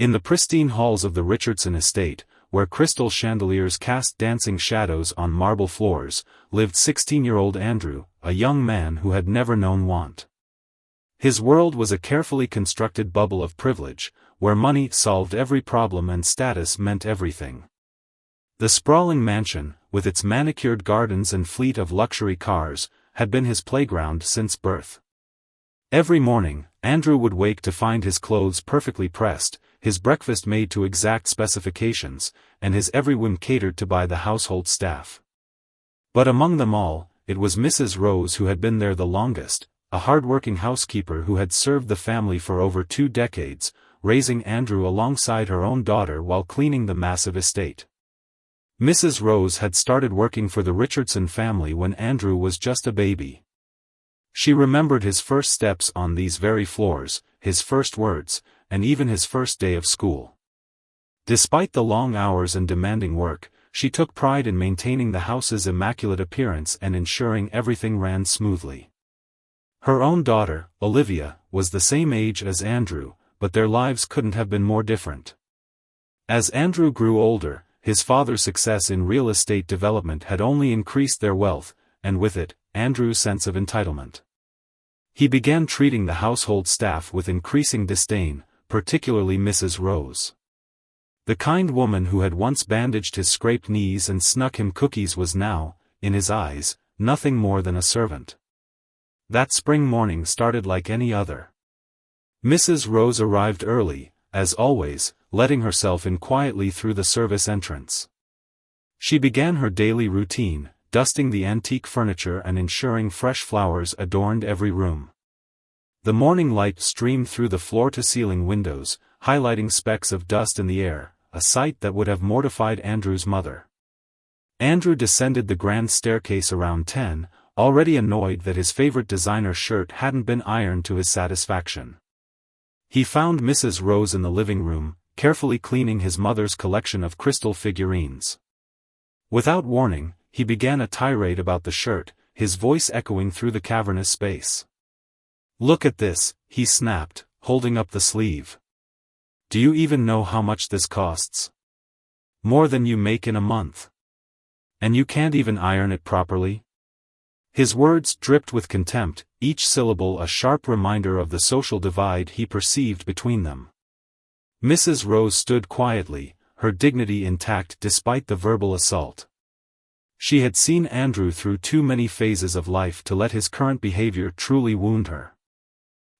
In the pristine halls of the Richardson estate, where crystal chandeliers cast dancing shadows on marble floors, lived 16-year-old Andrew, a young man who had never known want. His world was a carefully constructed bubble of privilege, where money solved every problem and status meant everything. The sprawling mansion, with its manicured gardens and fleet of luxury cars, had been his playground since birth. Every morning, Andrew would wake to find his clothes perfectly pressed, his breakfast made to exact specifications, and his every whim catered to by the household staff. But among them all, it was Mrs. Rose who had been there the longest, a hard-working housekeeper who had served the family for over 2 decades, raising Andrew alongside her own daughter while cleaning the massive estate. Mrs. Rose had started working for the Richardson family when Andrew was just a baby. She remembered his first steps on these very floors, his first words, and even his first day of school. Despite the long hours and demanding work, she took pride in maintaining the house's immaculate appearance and ensuring everything ran smoothly. Her own daughter, Olivia, was the same age as Andrew, but their lives couldn't have been more different. As Andrew grew older, his father's success in real estate development had only increased their wealth, and with it, Andrew's sense of entitlement. He began treating the household staff with increasing disdain, particularly Mrs. Rose. The kind woman who had once bandaged his scraped knees and snuck him cookies was now, in his eyes, nothing more than a servant. That spring morning started like any other. Mrs. Rose arrived early, as always, letting herself in quietly through the service entrance. She began her daily routine, dusting the antique furniture and ensuring fresh flowers adorned every room. The morning light streamed through the floor-to-ceiling windows, highlighting specks of dust in the air, a sight that would have mortified Andrew's mother. Andrew descended the grand staircase around 10, already annoyed that his favorite designer shirt hadn't been ironed to his satisfaction. He found Mrs. Rose in the living room, carefully cleaning his mother's collection of crystal figurines. Without warning, he began a tirade about the shirt, his voice echoing through the cavernous space. "Look at this," he snapped, holding up the sleeve. "Do you even know how much this costs? More than you make in a month. And you can't even iron it properly?" His words dripped with contempt, each syllable a sharp reminder of the social divide he perceived between them. Mrs. Rose stood quietly, her dignity intact despite the verbal assault. She had seen Andrew through too many phases of life to let his current behavior truly wound her.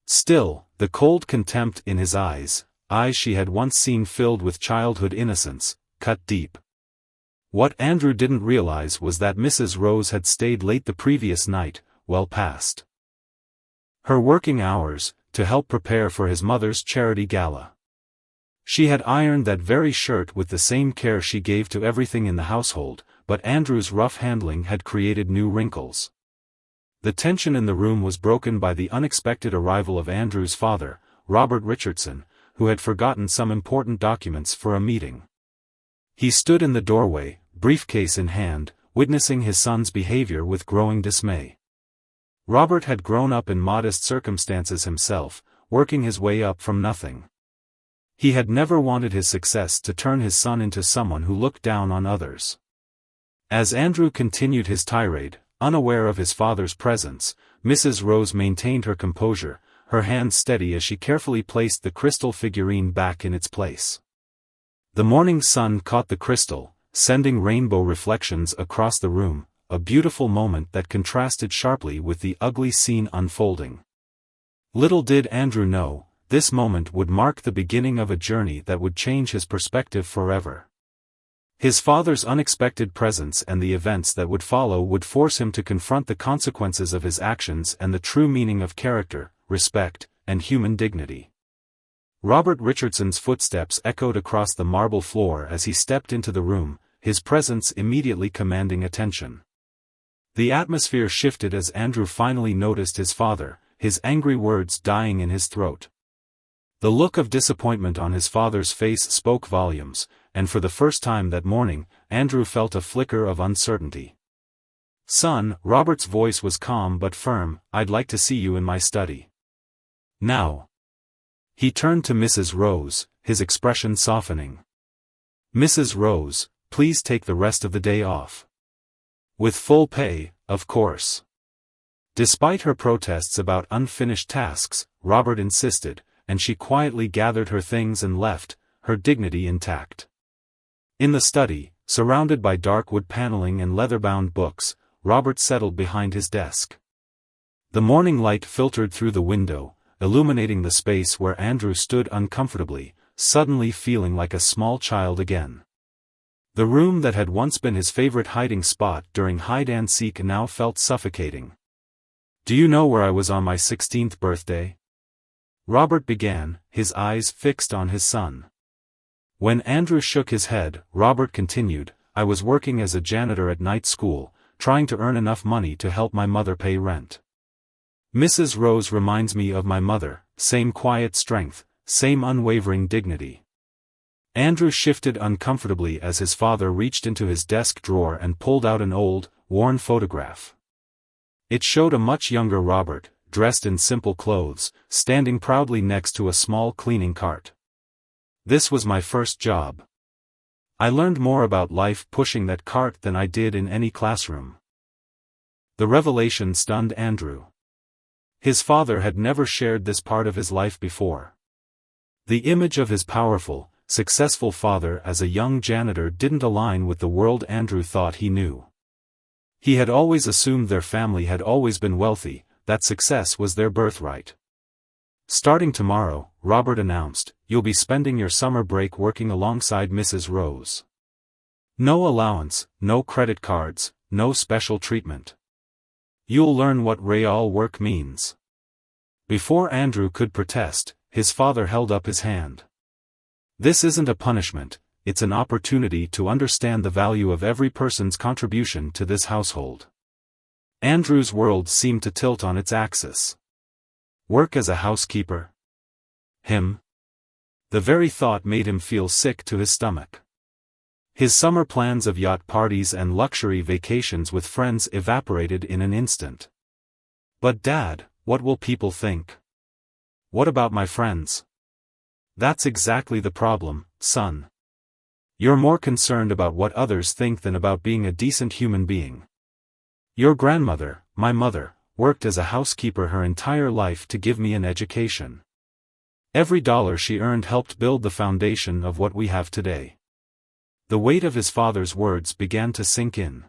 Still, the cold contempt in his eyes she had once seen filled with childhood innocence, cut deep. What Andrew didn't realize was that Mrs. Rose had stayed late the previous night, well past her working hours, to help prepare for his mother's charity gala. She had ironed that very shirt with the same care she gave to everything in the household, but Andrew's rough handling had created new wrinkles. The tension in the room was broken by the unexpected arrival of Andrew's father, Robert Richardson, who had forgotten some important documents for a meeting. He stood in the doorway, briefcase in hand, witnessing his son's behavior with growing dismay. Robert had grown up in modest circumstances himself, working his way up from nothing. He had never wanted his success to turn his son into someone who looked down on others. As Andrew continued his tirade, unaware of his father's presence, Mrs. Rose maintained her composure, her hand steady as she carefully placed the crystal figurine back in its place. The morning sun caught the crystal, sending rainbow reflections across the room, a beautiful moment that contrasted sharply with the ugly scene unfolding. Little did Andrew know, this moment would mark the beginning of a journey that would change his perspective forever. His father's unexpected presence and the events that would follow would force him to confront the consequences of his actions and the true meaning of character, respect, and human dignity. Robert Richardson's footsteps echoed across the marble floor as he stepped into the room, his presence immediately commanding attention. The atmosphere shifted as Andrew finally noticed his father, his angry words dying in his throat. The look of disappointment on his father's face spoke volumes, and for the first time that morning, Andrew felt a flicker of uncertainty. "Son," Robert's voice was calm but firm, "I'd like to see you in my study. Now." He turned to Mrs. Rose, his expression softening. "Mrs. Rose, please take the rest of the day off." "With full pay, of course." Despite her protests about unfinished tasks, Robert insisted, and she quietly gathered her things and left, her dignity intact. In the study, surrounded by dark wood paneling and leather-bound books, Robert settled behind his desk. The morning light filtered through the window, illuminating the space where Andrew stood uncomfortably, suddenly feeling like a small child again. The room that had once been his favorite hiding spot during hide-and-seek now felt suffocating. "Do you know where I was on my 16th birthday?" Robert began, his eyes fixed on his son. When Andrew shook his head, Robert continued, "I was working as a janitor at night school, trying to earn enough money to help my mother pay rent. Mrs. Rose reminds me of my mother, same quiet strength, same unwavering dignity." Andrew shifted uncomfortably as his father reached into his desk drawer and pulled out an old, worn photograph. It showed a much younger Robert, dressed in simple clothes, standing proudly next to a small cleaning cart. "This was my first job. I learned more about life pushing that cart than I did in any classroom." The revelation stunned Andrew. His father had never shared this part of his life before. The image of his powerful, successful father as a young janitor didn't align with the world Andrew thought he knew. He had always assumed their family had always been wealthy, that success was their birthright. "Starting tomorrow," Robert announced, "you'll be spending your summer break working alongside Mrs. Rose. No allowance, no credit cards, no special treatment. You'll learn what real work means." Before Andrew could protest, his father held up his hand. "This isn't a punishment, it's an opportunity to understand the value of every person's contribution to this household." Andrew's world seemed to tilt on its axis. Work as a housekeeper? Him? The very thought made him feel sick to his stomach. His summer plans of yacht parties and luxury vacations with friends evaporated in an instant. "But Dad, what will people think? What about my friends?" "That's exactly the problem, son. You're more concerned about what others think than about being a decent human being. Your grandmother, my mother, worked as a housekeeper her entire life to give me an education. Every dollar she earned helped build the foundation of what we have today." The weight of his father's words began to sink in.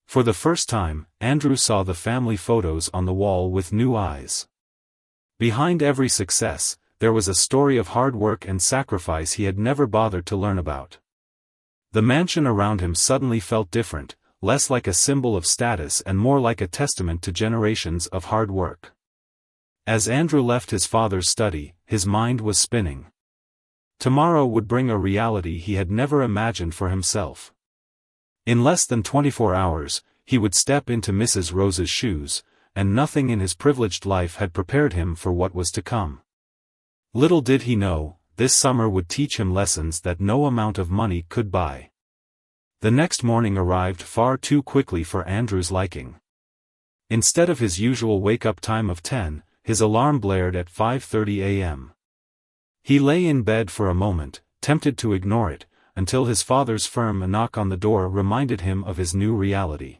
For the first time, Andrew saw the family photos on the wall with new eyes. Behind every success, there was a story of hard work and sacrifice he had never bothered to learn about. The mansion around him suddenly felt different, less like a symbol of status and more like a testament to generations of hard work. As Andrew left his father's study, his mind was spinning. Tomorrow would bring a reality he had never imagined for himself. In less than 24 hours, he would step into Mrs. Rose's shoes, and nothing in his privileged life had prepared him for what was to come. Little did he know, this summer would teach him lessons that no amount of money could buy. The next morning arrived far too quickly for Andrew's liking. Instead of his usual wake-up time of 10, his alarm blared at 5:30 a.m. He lay in bed for a moment, tempted to ignore it, until his father's firm knock on the door reminded him of his new reality.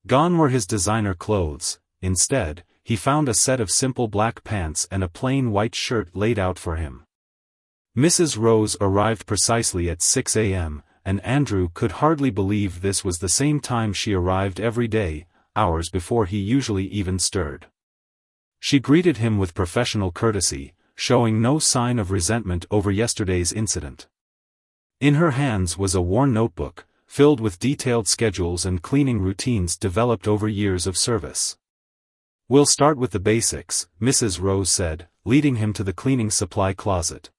Gone were his designer clothes. Instead, he found a set of simple black pants and a plain white shirt laid out for him. Mrs. Rose arrived precisely at 6 a.m., and Andrew could hardly believe this was the same time she arrived every day, hours before he usually even stirred. She greeted him with professional courtesy, showing no sign of resentment over yesterday's incident. In her hands was a worn notebook, filled with detailed schedules and cleaning routines developed over years of service. "We'll start with the basics," Mrs. Rose said, leading him to the cleaning supply closet.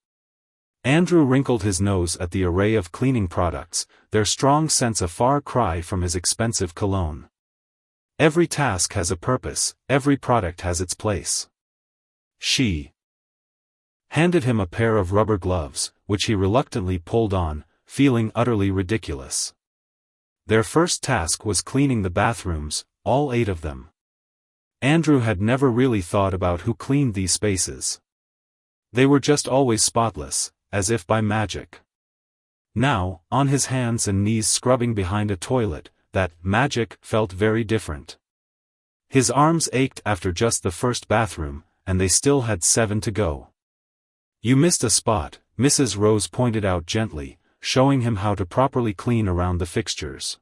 Andrew wrinkled his nose at the array of cleaning products, their strong scents a far cry from his expensive cologne. "Every task has a purpose, every product has its place." She handed him a pair of rubber gloves, which he reluctantly pulled on, feeling utterly ridiculous. Their first task was cleaning the bathrooms, all 8 of them. Andrew had never really thought about who cleaned these spaces. They were just always spotless, as if by magic. Now, on his hands and knees scrubbing behind a toilet, that magic felt very different. His arms ached after just the first bathroom, and they still had 7 to go. "You missed a spot," Mrs. Rose pointed out gently, showing him how to properly clean around the fixtures.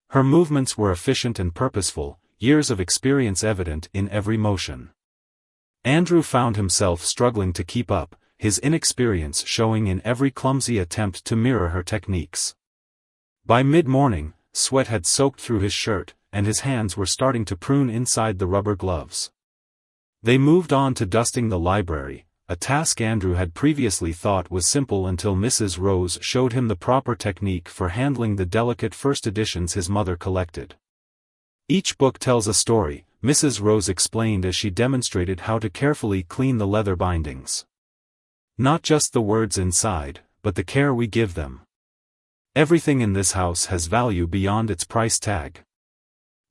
Her movements were efficient and purposeful, years of experience evident in every motion. Andrew found himself struggling to keep up, his inexperience showing in every clumsy attempt to mirror her techniques. By mid-morning, sweat had soaked through his shirt, and his hands were starting to prune inside the rubber gloves. They moved on to dusting the library, a task Andrew had previously thought was simple until Mrs. Rose showed him the proper technique for handling the delicate first editions his mother collected. "Each book tells a story," Mrs. Rose explained as she demonstrated how to carefully clean the leather bindings. "Not just the words inside, but the care we give them. Everything in this house has value beyond its price tag."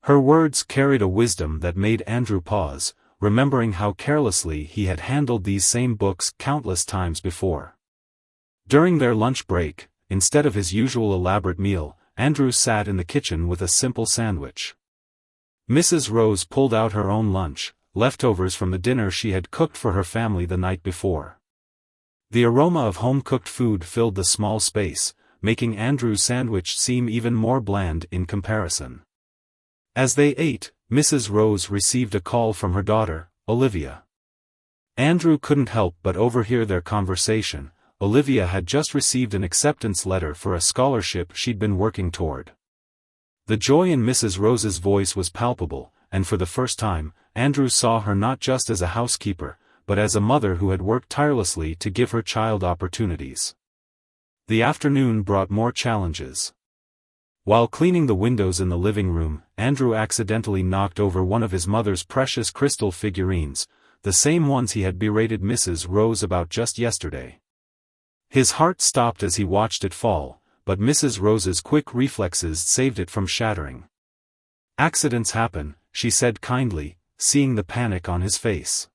Her words carried a wisdom that made Andrew pause, remembering how carelessly he had handled these same books countless times before. During their lunch break, instead of his usual elaborate meal, Andrew sat in the kitchen with a simple sandwich. Mrs. Rose pulled out her own lunch, leftovers from the dinner she had cooked for her family the night before. The aroma of home-cooked food filled the small space, making Andrew's sandwich seem even more bland in comparison. As they ate, Mrs. Rose received a call from her daughter, Olivia. Andrew couldn't help but overhear their conversation. Olivia had just received an acceptance letter for a scholarship she'd been working toward. The joy in Mrs. Rose's voice was palpable, and for the first time, Andrew saw her not just as a housekeeper, but as a mother who had worked tirelessly to give her child opportunities. The afternoon brought more challenges. While cleaning the windows in the living room, Andrew accidentally knocked over one of his mother's precious crystal figurines, the same ones he had berated Mrs. Rose about just yesterday. His heart stopped as he watched it fall, but Mrs. Rose's quick reflexes saved it from shattering. "Accidents happen," she said kindly, seeing the panic on his face.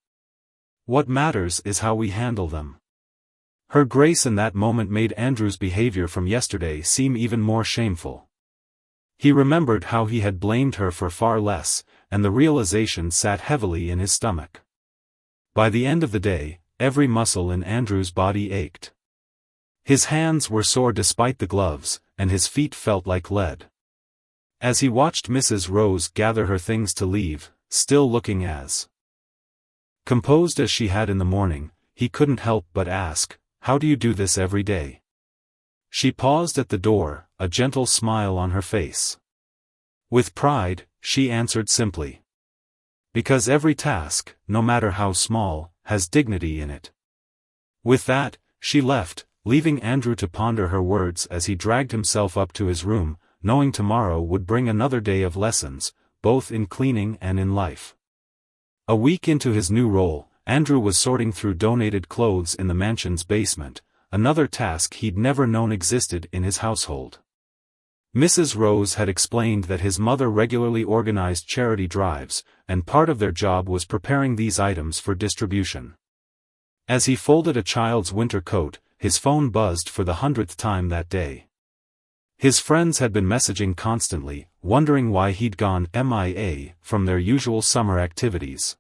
"What matters is how we handle them." Her grace in that moment made Andrew's behavior from yesterday seem even more shameful. He remembered how he had blamed her for far less, and the realization sat heavily in his stomach. By the end of the day, every muscle in Andrew's body ached. His hands were sore despite the gloves, and his feet felt like lead. As he watched Mrs. Rose gather her things to leave, still looking as composed as she had in the morning, he couldn't help but ask, "How do you do this every day?" She paused at the door, a gentle smile on her face. With pride, she answered simply, "Because every task, no matter how small, has dignity in it." With that, she left, leaving Andrew to ponder her words as he dragged himself up to his room, knowing tomorrow would bring another day of lessons, both in cleaning and in life. A week into his new role, Andrew was sorting through donated clothes in the mansion's basement, another task he'd never known existed in his household. Mrs. Rose had explained that his mother regularly organized charity drives, and part of their job was preparing these items for distribution. As he folded a child's winter coat, his phone buzzed for the 100th time that day. His friends had been messaging constantly, wondering why he'd gone MIA from their usual summer activities.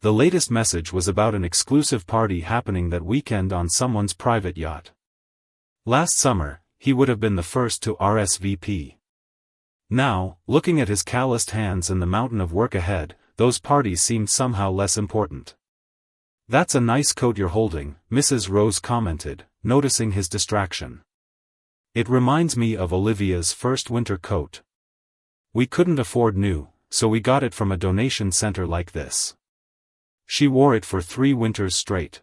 The latest message was about an exclusive party happening that weekend on someone's private yacht. Last summer, he would have been the first to RSVP. Now, looking at his calloused hands and the mountain of work ahead, those parties seemed somehow less important. "That's a nice coat you're holding," Mrs. Rose commented, noticing his distraction. "It reminds me of Olivia's first winter coat. We couldn't afford new, so we got it from a donation center like this. She wore it for 3 winters straight."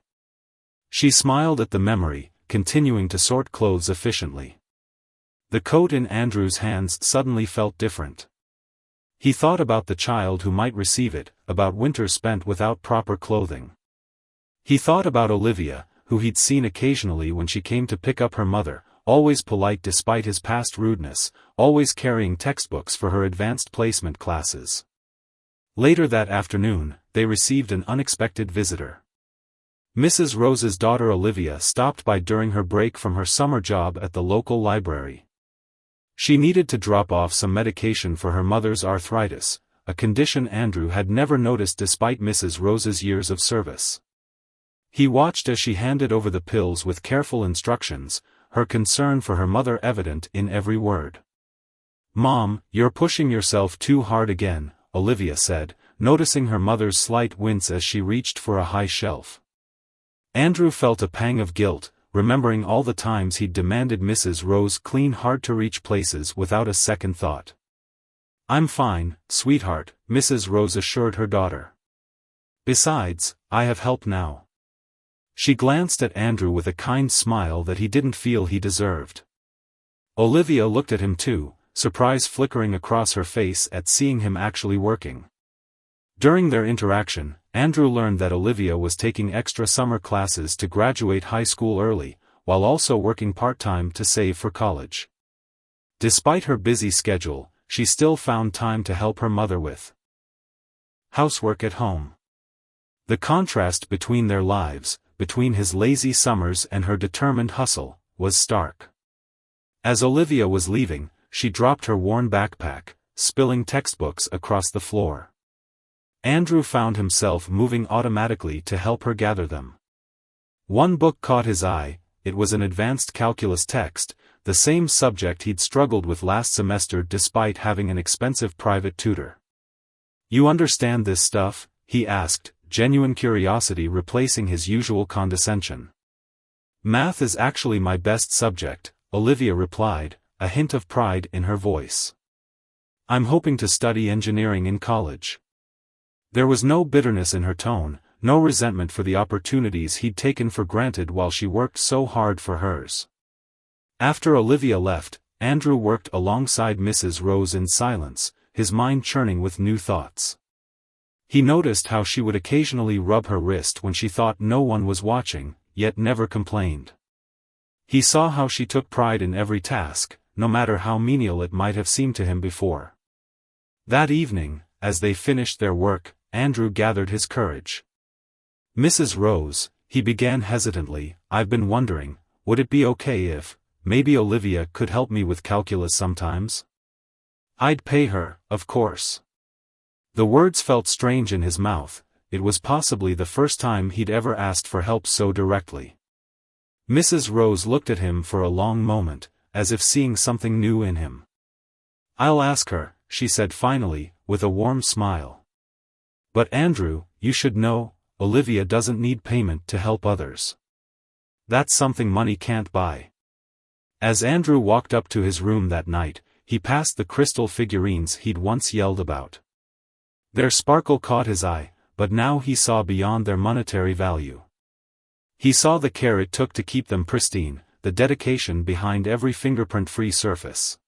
She smiled at the memory, continuing to sort clothes efficiently. The coat in Andrew's hands suddenly felt different. He thought about the child who might receive it, about winters spent without proper clothing. He thought about Olivia, who he'd seen occasionally when she came to pick up her mother, always polite despite his past rudeness, always carrying textbooks for her advanced placement classes. Later that afternoon, they received an unexpected visitor. Mrs. Rose's daughter Olivia stopped by during her break from her summer job at the local library. She needed to drop off some medication for her mother's arthritis, a condition Andrew had never noticed despite Mrs. Rose's years of service. He watched as she handed over the pills with careful instructions, her concern for her mother evident in every word. "Mom, you're pushing yourself too hard again," Olivia said, noticing her mother's slight wince as she reached for a high shelf. Andrew felt a pang of guilt, remembering all the times he'd demanded Mrs. Rose clean hard-to-reach places without a second thought. "I'm fine, sweetheart," Mrs. Rose assured her daughter. "Besides, I have help now." She glanced at Andrew with a kind smile that he didn't feel he deserved. Olivia looked at him too, surprise flickering across her face at seeing him actually working. During their interaction, Andrew learned that Olivia was taking extra summer classes to graduate high school early, while also working part-time to save for college. Despite her busy schedule, she still found time to help her mother with housework at home. The contrast between their lives, between his lazy summers and her determined hustle, was stark. As Olivia was leaving, she dropped her worn backpack, spilling textbooks across the floor. Andrew found himself moving automatically to help her gather them. One book caught his eye. It was an advanced calculus text, the same subject he'd struggled with last semester despite having an expensive private tutor. "You understand this stuff?" he asked, genuine curiosity replacing his usual condescension. "Math is actually my best subject," Olivia replied, a hint of pride in her voice. "I'm hoping to study engineering in college." There was no bitterness in her tone, no resentment for the opportunities he'd taken for granted while she worked so hard for hers. After Olivia left, Andrew worked alongside Mrs. Rose in silence, his mind churning with new thoughts. He noticed how she would occasionally rub her wrist when she thought no one was watching, yet never complained. He saw how she took pride in every task, no matter how menial it might have seemed to him before. That evening, as they finished their work, Andrew gathered his courage. "Mrs. Rose," he began hesitantly, "I've been wondering, would it be okay if, maybe Olivia could help me with calculus sometimes? I'd pay her, of course." The words felt strange in his mouth. It was possibly the first time he'd ever asked for help so directly. Mrs. Rose looked at him for a long moment, as if seeing something new in him. "I'll ask her," she said finally, with a warm smile. "But Andrew, you should know, Olivia doesn't need payment to help others. That's something money can't buy." As Andrew walked up to his room that night, he passed the crystal figurines he'd once yelled about. Their sparkle caught his eye, but now he saw beyond their monetary value. He saw the care it took to keep them pristine, the dedication behind every fingerprint-free surface.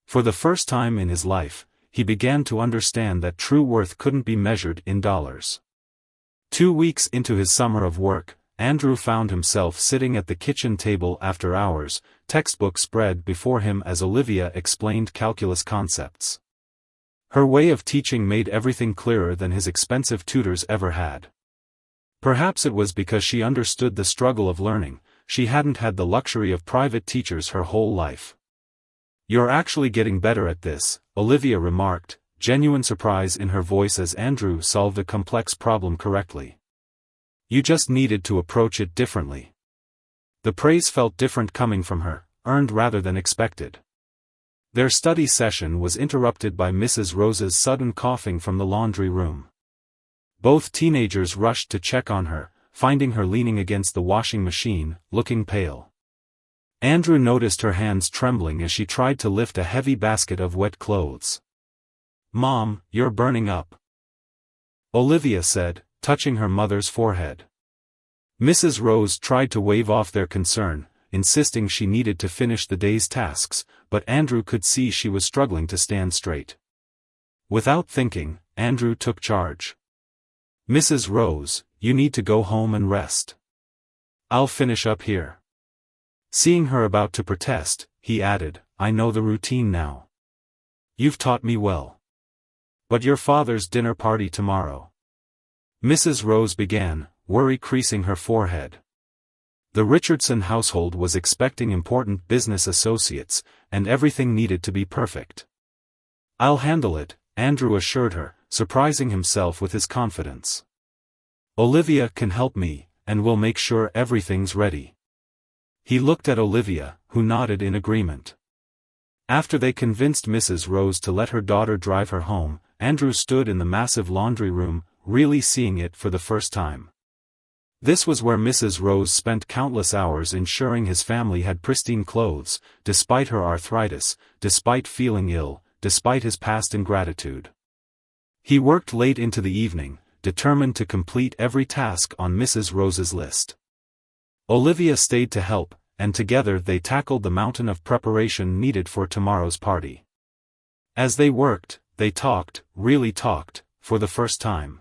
For the first time in his life, he began to understand that true worth couldn't be measured in dollars. 2 weeks into his summer of work, Andrew found himself sitting at the kitchen table after hours, textbook spread before him as Olivia explained calculus concepts. Her way of teaching made everything clearer than his expensive tutors ever had. Perhaps it was because she understood the struggle of learning. She hadn't had the luxury of private teachers her whole life. "You're actually getting better at this," Olivia remarked, genuine surprise in her voice as Andrew solved a complex problem correctly. "You just needed to approach it differently." The praise felt different coming from her, earned rather than expected. Their study session was interrupted by Mrs. Rose's sudden coughing from the laundry room. Both teenagers rushed to check on her, finding her leaning against the washing machine, looking pale. Andrew noticed her hands trembling as she tried to lift a heavy basket of wet clothes. "Mom, you're burning up," Olivia said, touching her mother's forehead. Mrs. Rose tried to wave off their concern, insisting she needed to finish the day's tasks, but Andrew could see she was struggling to stand straight. Without thinking, Andrew took charge. "Mrs. Rose, you need to go home and rest. I'll finish up here." Seeing her about to protest, he added, "I know the routine now. You've taught me well. But your father's dinner party tomorrow." Mrs. Rose began, worry creasing her forehead. The Richardson household was expecting important business associates, and everything needed to be perfect. "I'll handle it," Andrew assured her, surprising himself with his confidence. "Olivia can help me, and we'll make sure everything's ready." He looked at Olivia, who nodded in agreement. After they convinced Mrs. Rose to let her daughter drive her home, Andrew stood in the massive laundry room, really seeing it for the first time. This was where Mrs. Rose spent countless hours ensuring his family had pristine clothes, despite her arthritis, despite feeling ill, despite his past ingratitude. He worked late into the evening, determined to complete every task on Mrs. Rose's list. Olivia stayed to help, and together they tackled the mountain of preparation needed for tomorrow's party. As they worked, they talked, really talked, for the first time.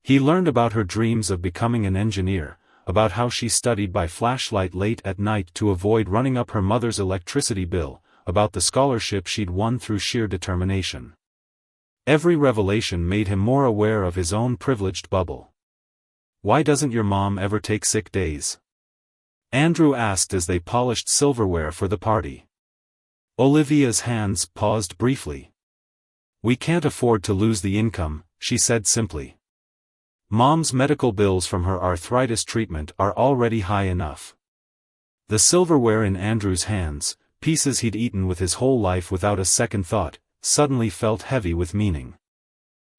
He learned about her dreams of becoming an engineer, about how she studied by flashlight late at night to avoid running up her mother's electricity bill, about the scholarship she'd won through sheer determination. Every revelation made him more aware of his own privileged bubble. "Why doesn't your mom ever take sick days?" Andrew asked as they polished silverware for the party. Olivia's hands paused briefly. "We can't afford to lose the income," she said simply. "Mom's medical bills from her arthritis treatment are already high enough." The silverware in Andrew's hands, pieces he'd eaten with his whole life without a second thought, suddenly felt heavy with meaning.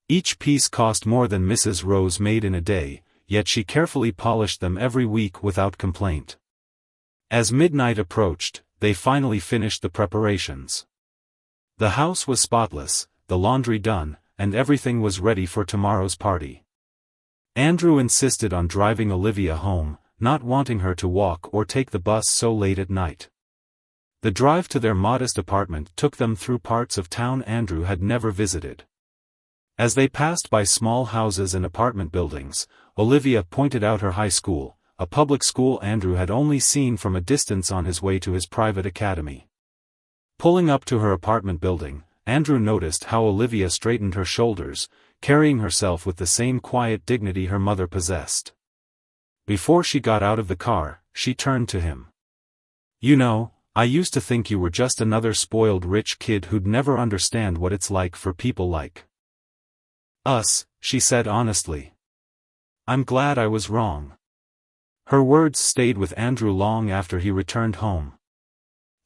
Each piece cost more than Mrs. Rose made in a day, yet she carefully polished them every week without complaint. As midnight approached, they finally finished the preparations. The house was spotless, the laundry done, and everything was ready for tomorrow's party. Andrew insisted on driving Olivia home, not wanting her to walk or take the bus so late at night. The drive to their modest apartment took them through parts of town Andrew had never visited. As they passed by small houses and apartment buildings, Olivia pointed out her high school, a public school Andrew had only seen from a distance on his way to his private academy. Pulling up to her apartment building, Andrew noticed how Olivia straightened her shoulders, carrying herself with the same quiet dignity her mother possessed. Before she got out of the car, she turned to him. "You know, I used to think you were just another spoiled rich kid who'd never understand what it's like for people like us," she said honestly. "I'm glad I was wrong." Her words stayed with Andrew long after he returned home.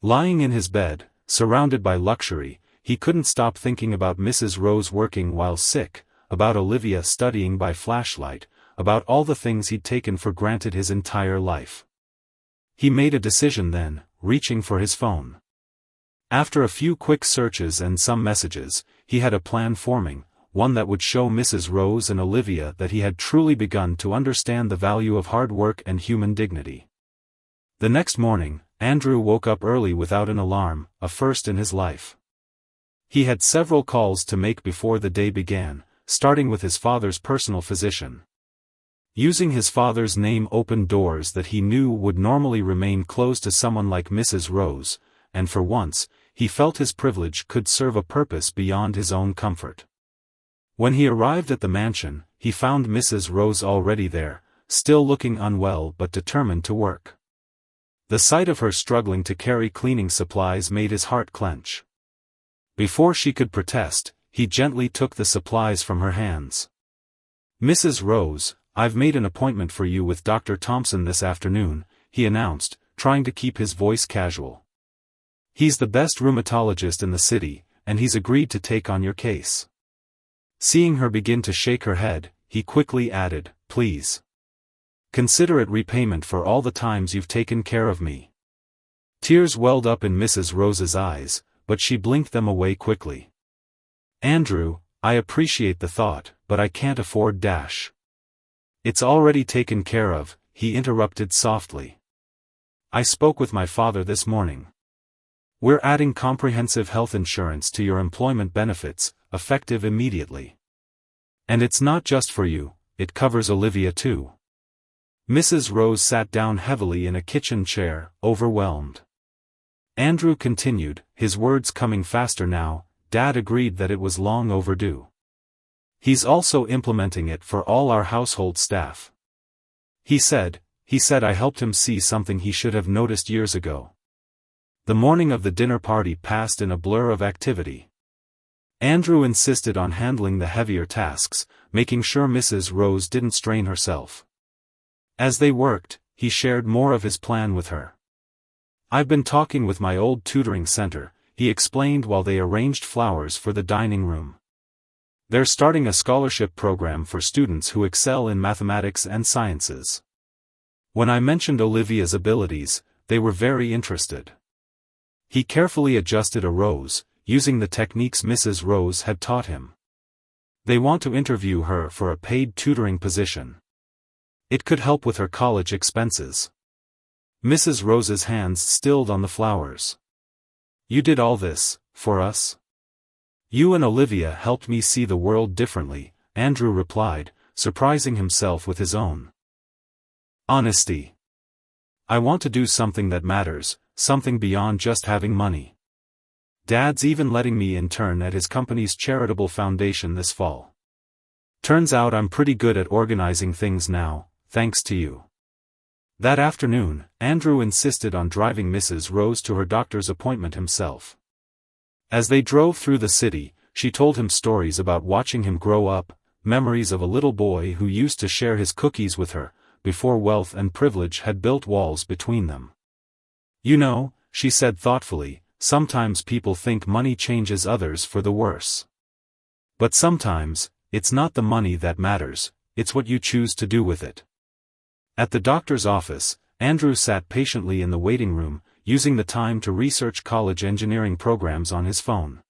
Lying in his bed, surrounded by luxury, he couldn't stop thinking about Mrs. Rose working while sick, about Olivia studying by flashlight, about all the things he'd taken for granted his entire life. He made a decision then, reaching for his phone. After a few quick searches and some messages, he had a plan forming, one that would show Mrs. Rose and Olivia that he had truly begun to understand the value of hard work and human dignity. The next morning, Andrew woke up early without an alarm, a first in his life. He had several calls to make before the day began, starting with his father's personal physician. Using his father's name opened doors that he knew would normally remain closed to someone like Mrs. Rose, and for once, he felt his privilege could serve a purpose beyond his own comfort. When he arrived at the mansion, he found Mrs. Rose already there, still looking unwell but determined to work. The sight of her struggling to carry cleaning supplies made his heart clench. Before she could protest, he gently took the supplies from her hands. "Mrs. Rose, I've made an appointment for you with Dr. Thompson this afternoon," he announced, trying to keep his voice casual. "He's the best rheumatologist in the city, and he's agreed to take on your case." Seeing her begin to shake her head, he quickly added, "Please consider it repayment for all the times you've taken care of me." Tears welled up in Mrs. Rose's eyes, but she blinked them away quickly. "Andrew, I appreciate the thought, but I can't afford dash." "It's already taken care of," he interrupted softly. "I spoke with my father this morning. We're adding comprehensive health insurance to your employment benefits, effective immediately. And it's not just for you, it covers Olivia too." Mrs. Rose sat down heavily in a kitchen chair, overwhelmed. Andrew continued, his words coming faster now. "Dad agreed that it was long overdue. He's also implementing it for all our household staff. He said I helped him see something he should have noticed years ago. The morning of the dinner party passed in a blur of activity. Andrew insisted on handling the heavier tasks, making sure Mrs. Rose didn't strain herself. As they worked, he shared more of his plan with her. "I've been talking with my old tutoring center," he explained while they arranged flowers for the dining room. "They're starting a scholarship program for students who excel in mathematics and sciences." When I mentioned Olivia's abilities, they were very interested. He carefully adjusted a rose, using the techniques Mrs. Rose had taught him. "They want to interview her for a paid tutoring position. It could help with her college expenses." Mrs. Rose's hands stilled on the flowers. "You did all this, for us?" "You and Olivia helped me see the world differently," Andrew replied, surprising himself with his own honesty. "I want to do something that matters, something beyond just having money. Dad's even letting me intern at his company's charitable foundation this fall. Turns out I'm pretty good at organizing things now, thanks to you." That afternoon, Andrew insisted on driving Mrs. Rose to her doctor's appointment himself. As they drove through the city, she told him stories about watching him grow up, memories of a little boy who used to share his cookies with her, before wealth and privilege had built walls between them. "You know," she said thoughtfully, "sometimes people think money changes others for the worse. But sometimes, it's not the money that matters, it's what you choose to do with it." At the doctor's office, Andrew sat patiently in the waiting room, using the time to research college engineering programs on his phone.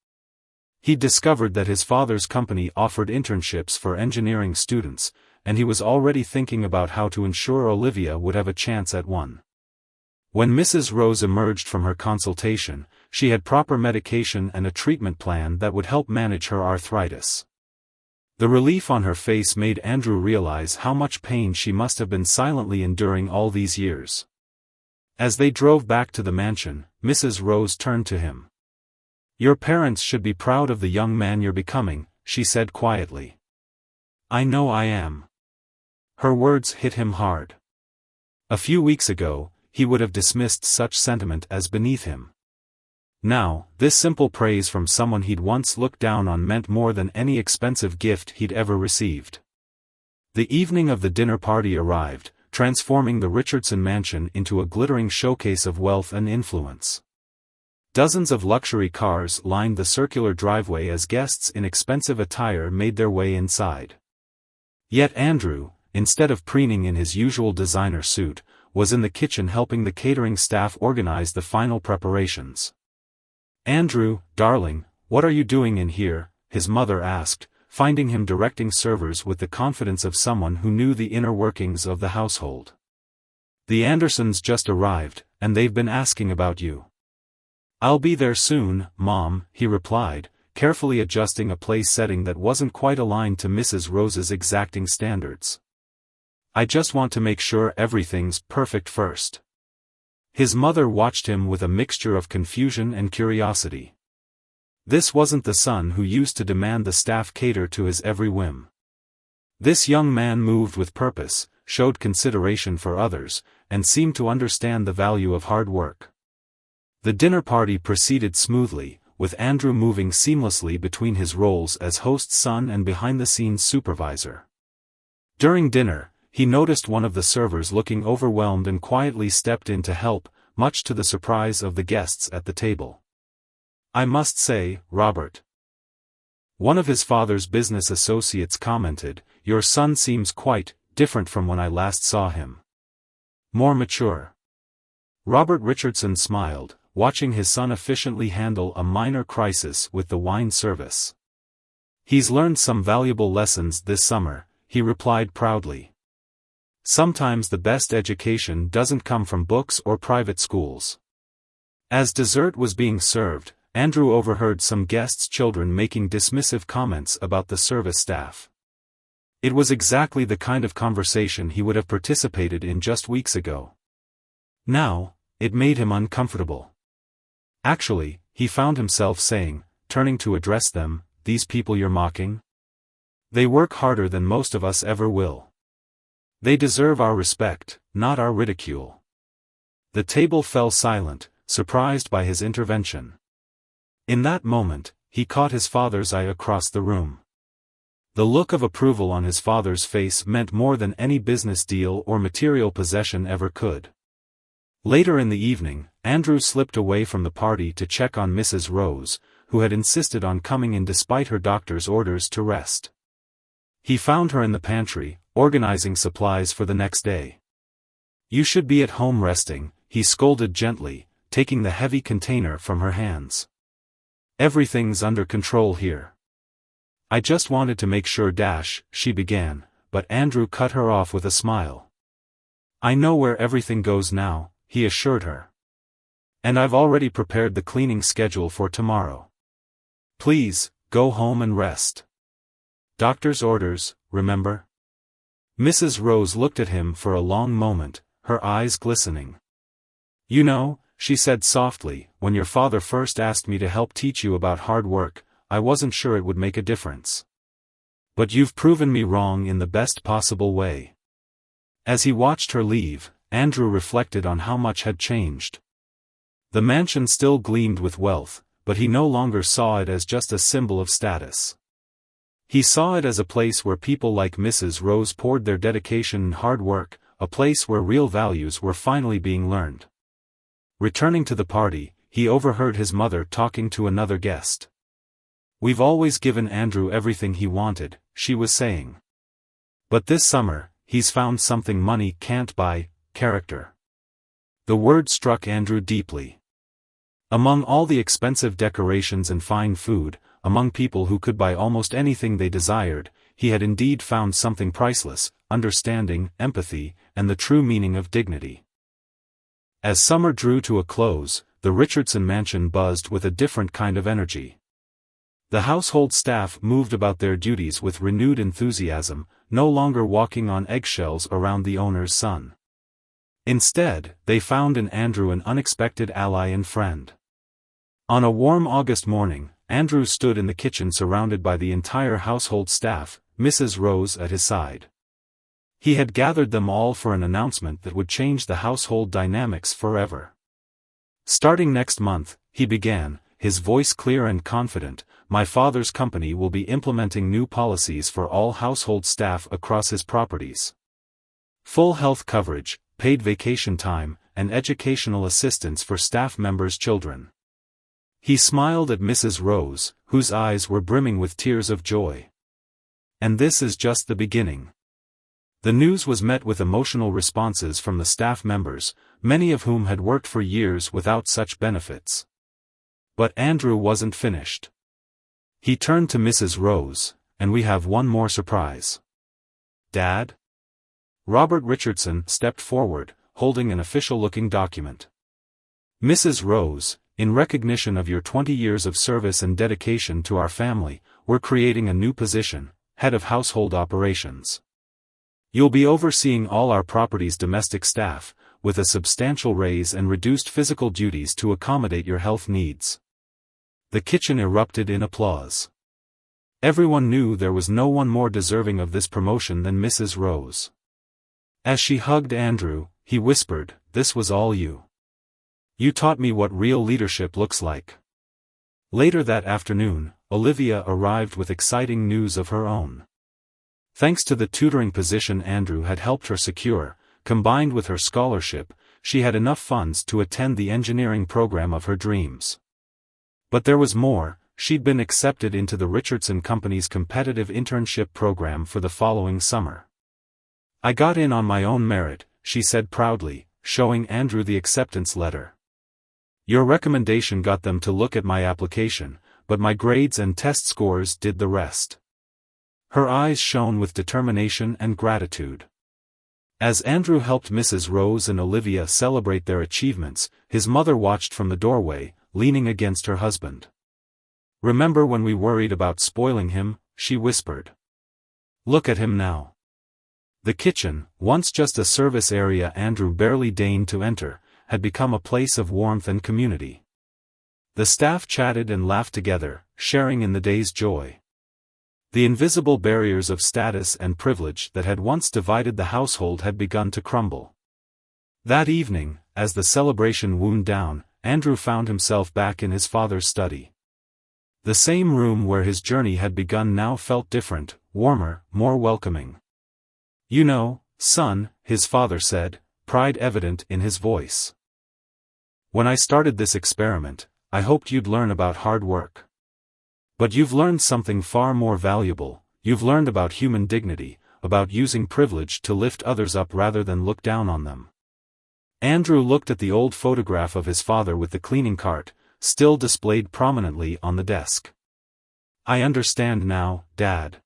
He discovered that his father's company offered internships for engineering students, and he was already thinking about how to ensure Olivia would have a chance at one. When Mrs. Rose emerged from her consultation, she had proper medication and a treatment plan that would help manage her arthritis. The relief on her face made Andrew realize how much pain she must have been silently enduring all these years. As they drove back to the mansion, Mrs. Rose turned to him. "Your parents should be proud of the young man you're becoming," she said quietly. "I know I am." Her words hit him hard. A few weeks ago, he would have dismissed such sentiment as beneath him. Now, this simple praise from someone he'd once looked down on meant more than any expensive gift he'd ever received. The evening of the dinner party arrived, transforming the Richardson mansion into a glittering showcase of wealth and influence. Dozens of luxury cars lined the circular driveway as guests in expensive attire made their way inside. Yet Andrew, instead of preening in his usual designer suit, was in the kitchen helping the catering staff organize the final preparations. "Andrew, darling, what are you doing in here?" his mother asked, finding him directing servers with the confidence of someone who knew the inner workings of the household. "The Andersons just arrived, and they've been asking about you." "I'll be there soon, Mom," he replied, carefully adjusting a place setting that wasn't quite aligned to Mrs. Rose's exacting standards. "I just want to make sure everything's perfect first." His mother watched him with a mixture of confusion and curiosity. This wasn't the son who used to demand the staff cater to his every whim. This young man moved with purpose, showed consideration for others, and seemed to understand the value of hard work. The dinner party proceeded smoothly, with Andrew moving seamlessly between his roles as host's son and behind-the-scenes supervisor. During dinner, he noticed one of the servers looking overwhelmed and quietly stepped in to help, much to the surprise of the guests at the table. "I must say, Robert," one of his father's business associates commented, "your son seems quite different from when I last saw him. More mature." Robert Richardson smiled, watching his son efficiently handle a minor crisis with the wine service. "He's learned some valuable lessons this summer," he replied proudly. "Sometimes the best education doesn't come from books or private schools." As dessert was being served, Andrew overheard some guests' children making dismissive comments about the service staff. It was exactly the kind of conversation he would have participated in just weeks ago. Now, it made him uncomfortable. Actually, he found himself saying, turning to address them, "These people you're mocking? They work harder than most of us ever will. They deserve our respect, not our ridicule." The table fell silent, surprised by his intervention. In that moment, he caught his father's eye across the room. The look of approval on his father's face meant more than any business deal or material possession ever could. Later in the evening, Andrew slipped away from the party to check on Mrs. Rose, who had insisted on coming in despite her doctor's orders to rest. He found her in the pantry, organizing supplies for the next day. "You should be at home resting," he scolded gently, taking the heavy container from her hands. "Everything's under control here." "I just wanted to make sure she began, but Andrew cut her off with a smile. "I know where everything goes now," he assured her. "And I've already prepared the cleaning schedule for tomorrow. Please, go home and rest. Doctor's orders, remember?" Mrs. Rose looked at him for a long moment, her eyes glistening. "You know," she said softly, "when your father first asked me to help teach you about hard work, I wasn't sure it would make a difference. But you've proven me wrong in the best possible way." As he watched her leave, Andrew reflected on how much had changed. The mansion still gleamed with wealth, but he no longer saw it as just a symbol of status. He saw it as a place where people like Mrs. Rose poured their dedication and hard work, a place where real values were finally being learned. Returning to the party, he overheard his mother talking to another guest. "We've always given Andrew everything he wanted," she was saying. "But this summer, he's found something money can't buy: character." The word struck Andrew deeply. Among all the expensive decorations and fine food, among people who could buy almost anything they desired, he had indeed found something priceless: understanding, empathy, and the true meaning of dignity. As summer drew to a close, the Richardson mansion buzzed with a different kind of energy. The household staff moved about their duties with renewed enthusiasm, no longer walking on eggshells around the owner's son. Instead, they found in Andrew an unexpected ally and friend. On a warm August morning, Andrew stood in the kitchen surrounded by the entire household staff, Mrs. Rose at his side. He had gathered them all for an announcement that would change the household dynamics forever. "Starting next month," he began, his voice clear and confident, "my father's company will be implementing new policies for all household staff across his properties. Full health coverage, paid vacation time, and educational assistance for staff members' children." He smiled at Mrs. Rose, whose eyes were brimming with tears of joy. "And this is just the beginning." The news was met with emotional responses from the staff members, many of whom had worked for years without such benefits. But Andrew wasn't finished. He turned to Mrs. Rose, "And we have one more surprise." "Dad?" Robert Richardson stepped forward, holding an official-looking document. "Mrs. Rose, in recognition of your 20 years of service and dedication to our family, we're creating a new position, Head of Household Operations. You'll be overseeing all our property's domestic staff, with a substantial raise and reduced physical duties to accommodate your health needs." The kitchen erupted in applause. Everyone knew there was no one more deserving of this promotion than Mrs. Rose. As she hugged Andrew, he whispered, "This was all you. You taught me what real leadership looks like." Later that afternoon, Olivia arrived with exciting news of her own. Thanks to the tutoring position Andrew had helped her secure, combined with her scholarship, she had enough funds to attend the engineering program of her dreams. But there was more. She'd been accepted into the Richardson Company's competitive internship program for the following summer. "I got in on my own merit," she said proudly, showing Andrew the acceptance letter. "Your recommendation got them to look at my application, but my grades and test scores did the rest." Her eyes shone with determination and gratitude. As Andrew helped Mrs. Rose and Olivia celebrate their achievements, his mother watched from the doorway, leaning against her husband. "Remember when we worried about spoiling him?" she whispered. "Look at him now." The kitchen, once just a service area Andrew barely deigned to enter, had become a place of warmth and community. The staff chatted and laughed together, sharing in the day's joy. The invisible barriers of status and privilege that had once divided the household had begun to crumble. That evening, as the celebration wound down, Andrew found himself back in his father's study. The same room where his journey had begun now felt different, warmer, more welcoming. "You know, son," his father said, pride evident in his voice. "When I started this experiment, I hoped you'd learn about hard work. But you've learned something far more valuable. You've learned about human dignity, about using privilege to lift others up rather than look down on them." Andrew looked at the old photograph of his father with the cleaning cart, still displayed prominently on the desk. "I understand now, Dad.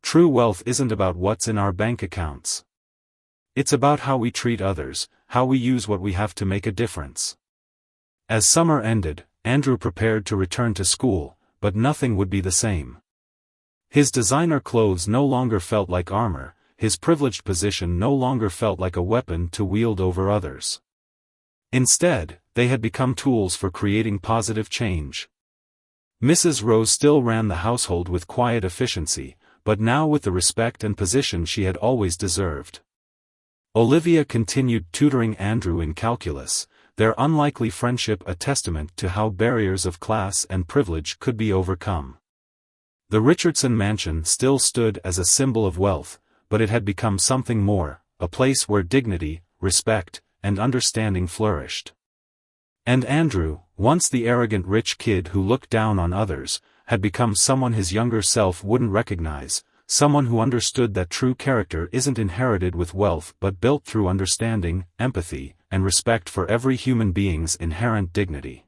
True wealth isn't about what's in our bank accounts. It's about how we treat others, how we use what we have to make a difference." As summer ended, Andrew prepared to return to school, but nothing would be the same. His designer clothes no longer felt like armor, his privileged position no longer felt like a weapon to wield over others. Instead, they had become tools for creating positive change. Mrs. Rose still ran the household with quiet efficiency, but now with the respect and position she had always deserved. Olivia continued tutoring Andrew in calculus, their unlikely friendship a testament to how barriers of class and privilege could be overcome. The Richardson mansion still stood as a symbol of wealth, but it had become something more, a place where dignity, respect, and understanding flourished. And Andrew, once the arrogant rich kid who looked down on others, had become someone his younger self wouldn't recognize, someone who understood that true character isn't inherited with wealth but built through understanding, empathy, and respect for every human being's inherent dignity.